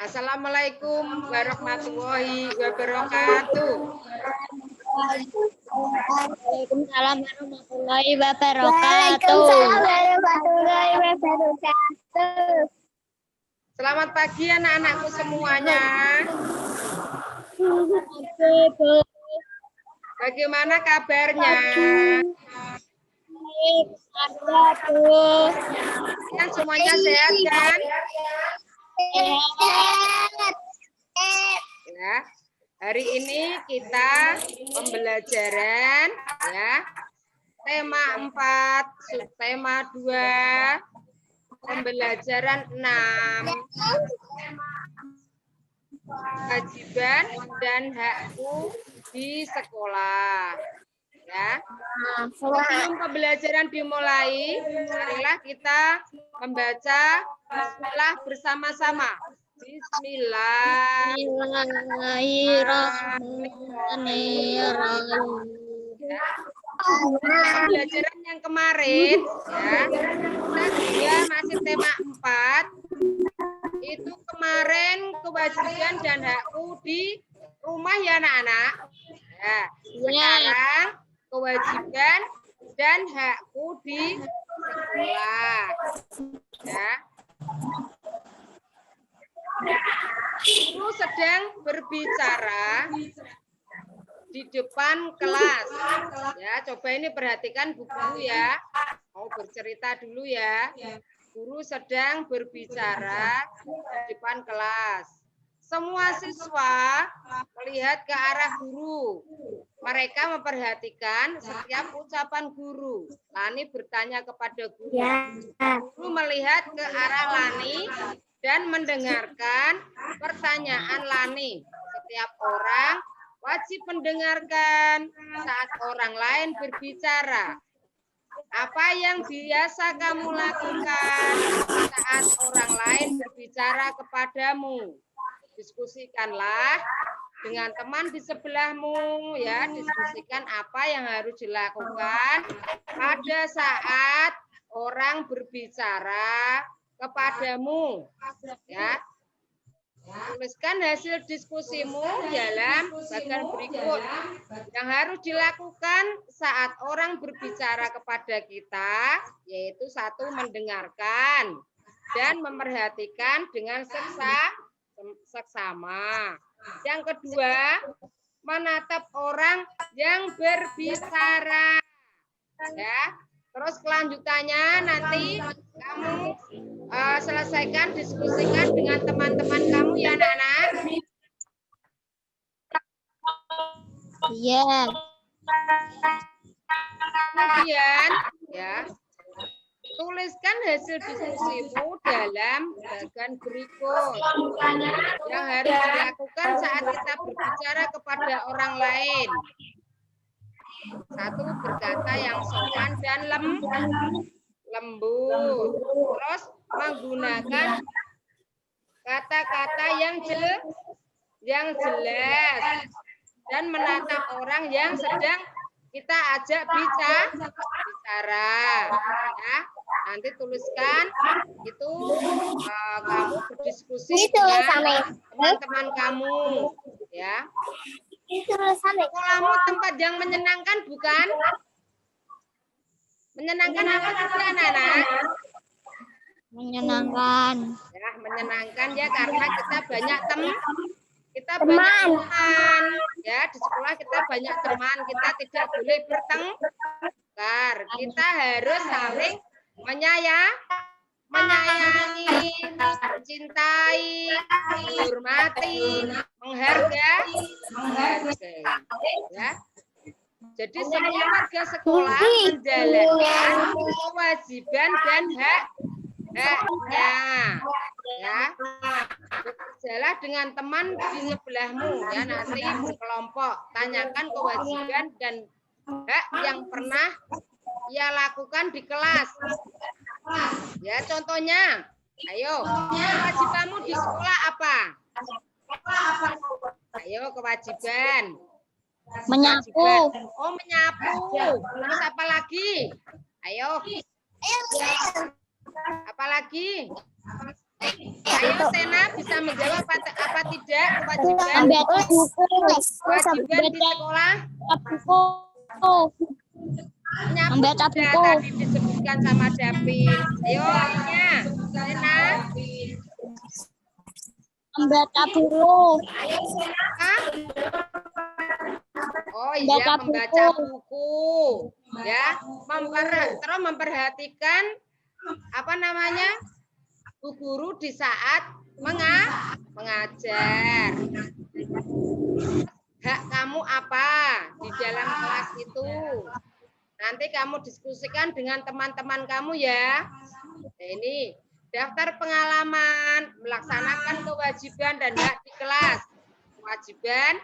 Assalamualaikum warahmatullahi wabarakatuh. Waalaikumsalam warahmatullahi wabarakatuh. Waalaikumsalam warahmatullahi wabarakatuh. Selamat pagi anak-anakku semuanya. Bagaimana kabarnya? Kalian semuanya sehat kan? Ya. Hari ini kita pembelajaran ya. Tema 4, subtema 2, pembelajaran 6. Kewajiban dan hakku di sekolah. Ya. Sebelum pembelajaran dimulai, marilah kita membaca bismillah bersama-sama. Bismillahirrahmanirrahim. Pembelajaran yang kemarin ya, kita masih tema 4. Itu kemarin kewajiban dan hakku di rumah ya anak-anak. Ya, sekarang kewajiban dan hakku di sekolah. Ya. Guru sedang berbicara di depan kelas. Ya, coba ini perhatikan buku ya. Mau bercerita dulu ya. Guru sedang berbicara di depan kelas. Semua siswa melihat ke arah guru. Mereka memperhatikan setiap ucapan guru. Lani bertanya kepada guru. Guru melihat ke arah Lani dan mendengarkan pertanyaan Lani. Setiap orang wajib mendengarkan saat orang lain berbicara. Apa yang biasa kamu lakukan saat orang lain berbicara kepadamu? Diskusikanlah dengan teman di sebelahmu ya, diskusikan apa yang harus dilakukan pada saat orang berbicara kepadamu ya. Tuliskan hasil diskusimu dalam bagian berikut. Yang harus dilakukan saat orang berbicara kepada kita yaitu 1, mendengarkan dan memperhatikan dengan seksama. Yang kedua, menatap orang yang berbicara. Ya. Terus kelanjutannya nanti kamu selesaikan, diskusikan dengan teman-teman kamu ya anak-anak. Iya. Kemudian ya, tuliskan hasil diskusimu dalam bagian berikut. Yang harus dilakukan saat kita berbicara kepada orang lain. 1, berkata yang sopan dan lembut. Terus menggunakan kata-kata yang jelas dan menatap orang yang sedang kita ajak bicara. Ya. Nanti tuliskan itu kamu berdiskusi dengan teman-teman kamu. Ya. Sekolahmu tempat yang menyenangkan bukan? Menyenangkan apa sih anak-anak? Menyenangkan. Ya, menyenangkan ya karena kita banyak banyak teman. Ya, di sekolah kita banyak teman, kita tidak boleh bertengkar. Kita harus saling menyayangi, mencintai, menghormati, menghargai. Ya. Jadi semua warga sekolah menjalankan kewajiban dan haknya. Ya. Bekerjalah dengan teman di sebelahmu ya, nanti berkelompok. Tanyakan kewajiban dan hak yang pernah ia lakukan di kelas. Ya, contohnya. Ayo, kewajibanmu di sekolah apa? Ayo, kewajiban. Menyapu. Oh, menyapu. Terus apa lagi? Ayo. Apa lagi? Ayo Sena bisa menjawab apa tidak kewajiban Membaca buku. kewajiban di sekolah? Buku. Menyapu Membaca sudah buku. tadi disebutkan sama Davin. Ayo Nya, Sena. Membaca buku. Hah? Oh iya, Membaca membaca buku. buku. Ya, terus memperhatikan apa namanya? Bu guru di saat mengajar. Hak kamu apa di dalam kelas itu? Nanti kamu diskusikan dengan teman-teman kamu ya. Nah, ini daftar pengalaman, melaksanakan kewajiban dan hak di kelas. Kewajiban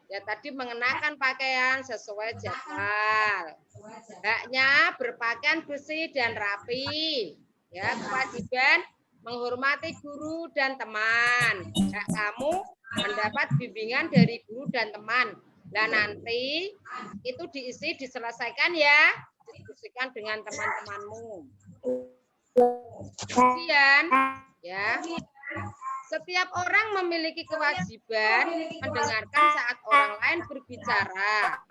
ya tadi mengenakan pakaian sesuai jadwal. Haknya berpakaian bersih dan rapi. Ya, kewajiban menghormati guru dan teman. Hak kamu mendapat bimbingan dari guru dan teman. Dan nanti itu diselesaikan ya, diskusikan dengan teman-temanmu. Kemudian ya, setiap orang memiliki kewajiban mendengarkan saat orang lain berbicara.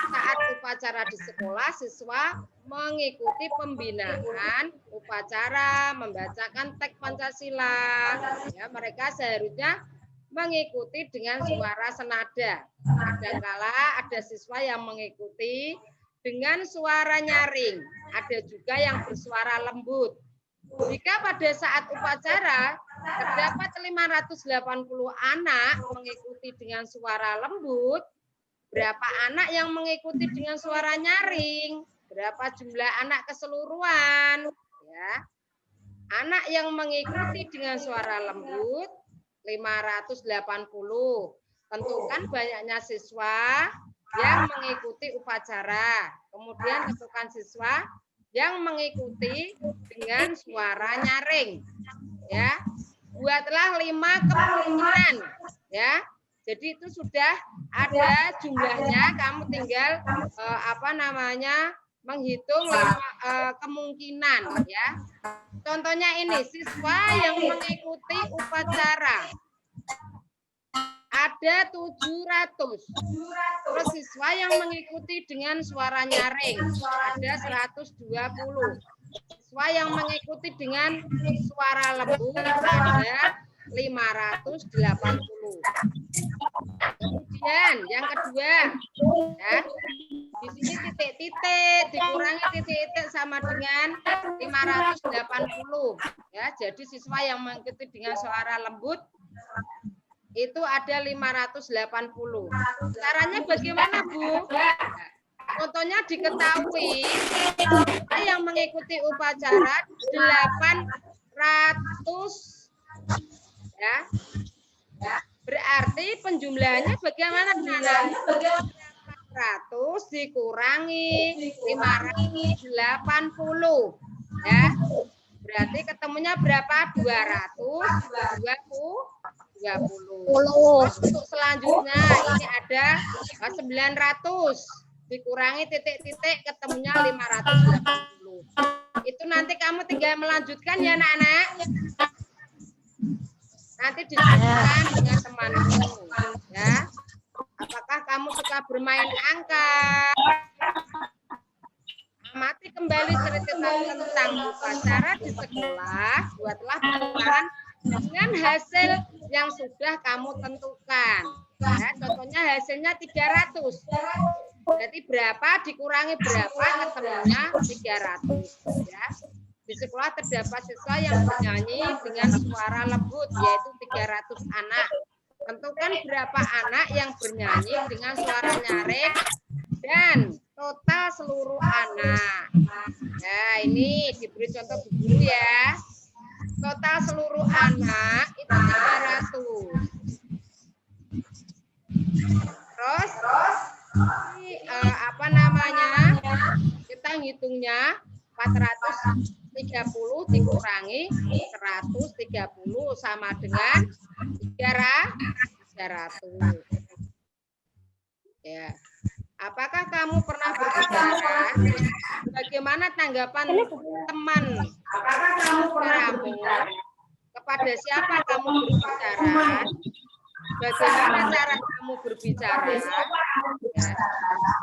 Saat upacara di sekolah, siswa mengikuti pembinaan upacara, membacakan teks Pancasila. Ya, mereka seharusnya mengikuti dengan suara senada. Kadangkala ada siswa yang mengikuti dengan suara nyaring. Ada juga yang bersuara lembut. Jika pada saat upacara terdapat 580 anak mengikuti dengan suara lembut, berapa anak yang mengikuti dengan suara nyaring? Berapa jumlah anak keseluruhan? Ya. Anak yang mengikuti dengan suara lembut 580. Tentukan banyaknya siswa yang mengikuti upacara. Kemudian tentukan siswa yang mengikuti dengan suara nyaring. Ya. Buatlah 5 kemungkinan, ya. Jadi itu sudah ada jumlahnya, kamu tinggal menghitung kemungkinan ya. Contohnya ini, siswa yang mengikuti upacara ada 700. Terus siswa yang mengikuti dengan suara nyaring ada 120. Siswa yang mengikuti dengan suara lembut ada 580. Kemudian yang kedua, ya, di sini titik-titik dikurangi titik-titik sama dengan 580. Ya, jadi siswa yang mengikuti dengan suara lembut itu ada 580. Caranya bagaimana, Bu? Contohnya diketahui yang mengikuti upacara 800 ya. Berarti penjumlahannya bagaimana? 400 dikurangi 580 ya. Berarti ketemunya berapa? 220. Untuk selanjutnya ini ada 900 dikurangi titik-titik ketemunya 580. Itu nanti kamu tinggal melanjutkan ya anak-anak. Nanti diskusikan dengan temanmu ya. Apakah kamu suka bermain angka? Amati kembali cerita tentang upacara di sekolah, buatlah pengulangan dengan hasil yang sudah kamu tentukan. Ya, contohnya hasilnya 300. Berarti berapa dikurangi berapa ketemunya 300 ya. Di sekolah terdapat siswa yang bernyanyi dengan suara lembut yaitu 300 anak. Tentukan berapa anak yang bernyanyi dengan suara nyaring dan total seluruh anak. Nah, ini diberi contoh guru ya. Total seluruh anak itu 300. Terus ini kita ngitungnya 430 dikurangi 130 sama dengan 300. Ya. Apakah kamu pernah berbicara? Bagaimana tanggapan teman? Apakah kamu pernah kepada siapa kamu berbicara, bagaimana cara kamu berbicara. Ya.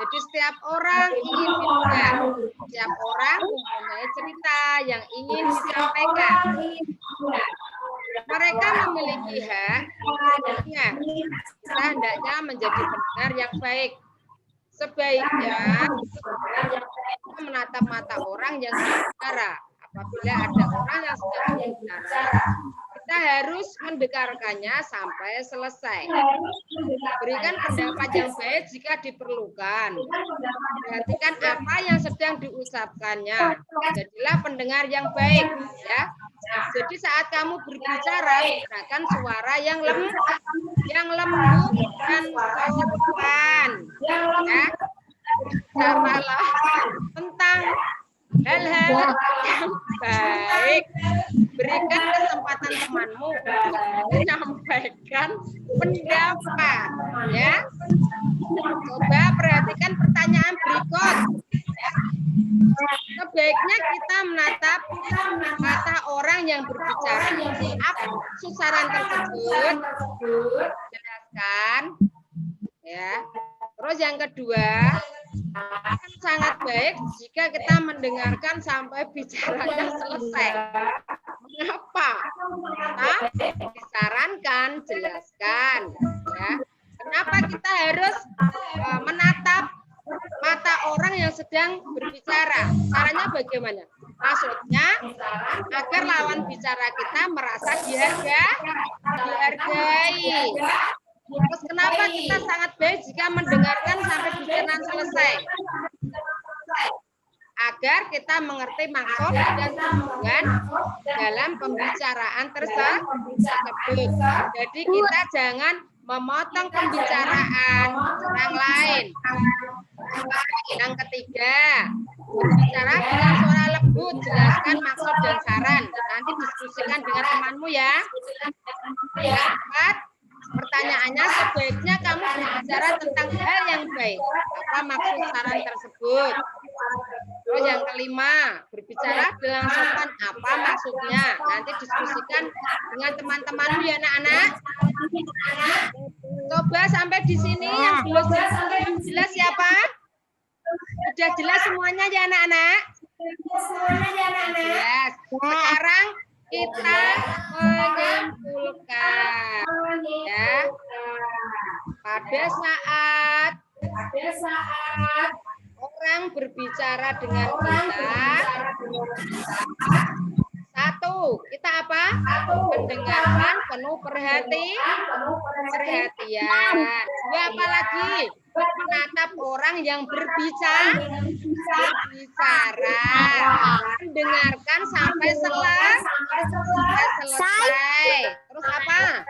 Jadi setiap orang ingin didengar, setiap orang mempunyai cerita yang ingin disampaikan. Mereka memiliki hak ya. Kita hendaknya menjadi pendengar yang baik. Sebaiknya kita menatap mata orang yang berbicara. Apabila ada orang yang sedang berbicara, kita harus mendengarkannya sampai selesai. Berikan pendapat yang baik jika diperlukan. Perhatikan apa yang sedang diucapkannya. Jadilah pendengar yang baik, ya. Jadi saat kamu berbicara, gunakan suara yang lembut dan sopan. Ya. Bicaralah tentang hal-hal yang baik. Berikan kesempatan temanmu menyampaikan pendapat, ya. Coba perhatikan pertanyaan berikut. Sebaiknya kita menatap mata orang yang berbicara. Apa saran tersebut? Jelaskan, ya. Terus yang kedua, sangat baik jika kita mendengarkan sampai bicaranya selesai. Mengapa? Nah, disarankan, jelaskan. Ya. Kenapa kita harus menatap mata orang yang sedang berbicara? Caranya bagaimana? Maksudnya agar lawan bicara kita merasa dihargai. Terus kenapa kita sangat baik jika mendengarkan sampai bicara selesai? Agar kita mengerti maksud dan tujuan dalam pembicaraan tersebut. Jadi kita jangan memotong pembicaraan orang lain. Yang ketiga, berbicara dengan suara lembut, jelaskan maksud dan saran. Nanti diskusikan dengan temanmu, ya. Yang keempat, pertanyaannya, sebaiknya kamu berbicara tentang hal yang baik. Apa maksud saran tersebut? Terus yang kelima, berbicara dengan sopan. Apa maksudnya? Nanti diskusikan dengan teman-temanmu, ya anak-anak. Coba sampai di sini yang belum jelas siapa? Sudah jelas semuanya ya anak-anak? Jelas. Sekarang kita menyimpulkan, ya. Pada saat orang berbicara dengan kita, satu, kita apa? Mendengarkan penuh perhatian. Dua, apa lagi? Menatap orang yang berbicara. Mendengarkan sampai selesai. Terus apa?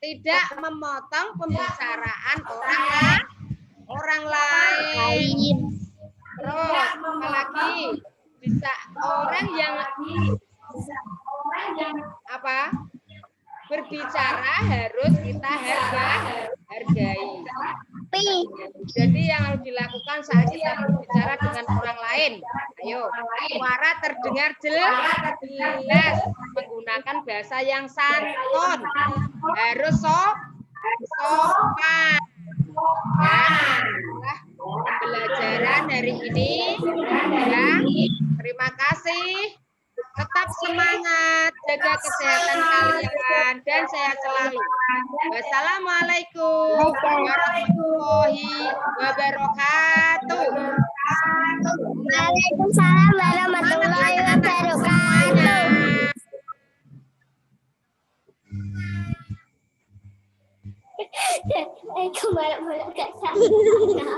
Tidak memotong pembicaraan orang lain. Terus apa lagi? Bisa orang yang apa? Berbicara harus kita hargai. Jadi yang harus dilakukan saat kita berbicara dengan orang lain, ayo, suara terdengar jelas, menggunakan bahasa yang santun, harus sopan. Ya, pembelajaran hari ini, ya. Terima kasih. Tetap semangat, jaga kesehatan kalian, dan sehat selalu. Wassalamualaikum warahmatullahi wabarakatuh. Waalaikumsalam warahmatullahi wabarakatuh. Waalaikumsalam warahmatullahi wabarakatuh.